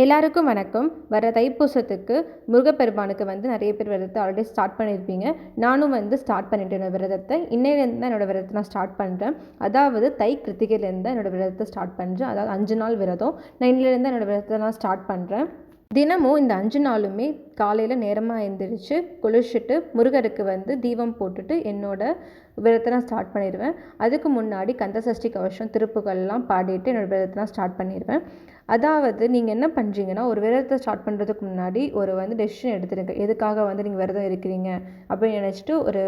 எல்லாருக்கும் வணக்கம். வர தைப்பூசத்துக்கு முருகப்பெருமானுக்கு நிறைய பேர் விரதத்தை ஆல்ரெடி ஸ்டார்ட் பண்ணியிருப்பீங்க. நானும் ஸ்டார்ட் பண்ணிட்டேன் விரதத்தை. இன்னையிலேருந்து தான் என்னோடய விரதத்தை நான் ஸ்டார்ட் பண்ணுறேன். அதாவது தை கிருத்திகையிலேருந்து தான் என்னோடய விரதத்தை ஸ்டார்ட் பண்ணுறேன். அதாவது 5 நாள் விரதம். நான் இன்னையிலேருந்து தான் என்னோடய விரதத்தை நான் ஸ்டார்ட் பண்ணுறேன். தினமும் இந்த 5 நாளுமே காலையில் நேரமாக எழுந்திரிச்சு குளிச்சுட்டு முருகருக்கு தீபம் போட்டுட்டு என்னோடய விரதத்தை நான் ஸ்டார்ட் பண்ணிடுவேன். அதுக்கு முன்னாடி கந்தசஷ்டி கவசம் திருப்புகள்லாம் பாடிட்டு என்னோடய விரதத்தை நான் ஸ்டார்ட் பண்ணிடுவேன். அதாவது நீங்கள் என்ன பண்ணுறீங்கன்னா, ஒரு விரதத்தை ஸ்டார்ட் பண்ணுறதுக்கு முன்னாடி ஒரு டெசிஷன் எடுத்துடுங்க. எதுக்காக நீங்கள் விரதம் இருக்கிறீங்க அப்படின்னு நினச்சிட்டு ஒரு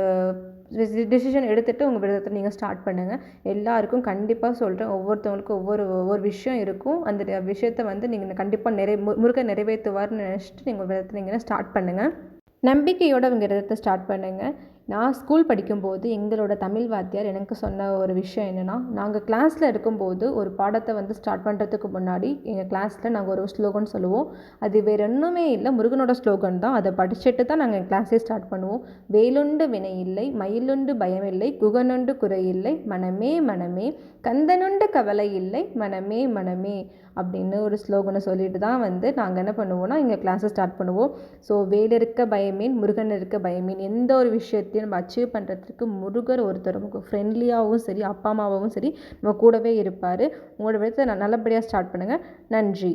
டெசிஷன் எடுத்துகிட்டு உங்கள் விரதத்தை நீங்கள் ஸ்டார்ட் பண்ணுங்கள். எல்லாருக்கும் கண்டிப்பாக சொல்கிறேன், ஒவ்வொருத்தவங்களுக்கும் ஒவ்வொரு விஷயம் இருக்கும். அந்த விஷயத்தை நீங்கள் கண்டிப்பாக முருகன் நிறைவேற்றுவார்னு நினச்சிட்டு நீங்கள் விரதத்தை நீங்கள் ஸ்டார்ட் பண்ணுங்கள். நம்பிக்கையோடு அவங்க விரதத்தை ஸ்டார்ட் பண்ணுங்கள். நான் ஸ்கூல் படிக்கும்போது எங்களோட தமிழ் வாத்தியார் எனக்கு சொன்ன ஒரு விஷயம் என்னென்னா, நாங்கள் கிளாஸில் இருக்கும்போது ஒரு பாடத்தை ஸ்டார்ட் பண்ணுறதுக்கு முன்னாடி எங்கள் கிளாஸில் நாங்கள் ஒரு ஸ்லோகன் சொல்லுவோம். அது வேறு ஒன்றுமே இல்லை, முருகனோட ஸ்லோகன் தான். அதை படிச்சுட்டு தான் நாங்கள் கிளாஸே ஸ்டார்ட் பண்ணுவோம். வேலுண்டு வினை இல்லை, மயிலுண்டு பயம் இல்லை, குகனுண்டு குறை இல்லை, மனமே மனமே கந்தனுண்டு கவலை இல்லை, மனமே மனமே அப்படின்னு ஒரு ஸ்லோகனை சொல்லிட்டு தான் நாங்கள் என்ன பண்ணுவோம்னா எங்கள் கிளாஸை ஸ்டார்ட் பண்ணுவோம். ஸோ வேல் இருக்க பயமேன், முருகன் இருக்க பயமேன். எந்த ஒரு விஷயத்தையும் நம்ம அச்சீவ் பண்ணுறதுக்கு முருகர் ஒருத்தர் நமக்கு ஃப்ரெண்ட்லியாகவும் சரி, அப்பா அம்மாவும் சரி நம்ம கூடவே இருப்பார். உங்களோட விதத்தை நல்லபடியாக ஸ்டார்ட் பண்ணுங்கள். நன்றி.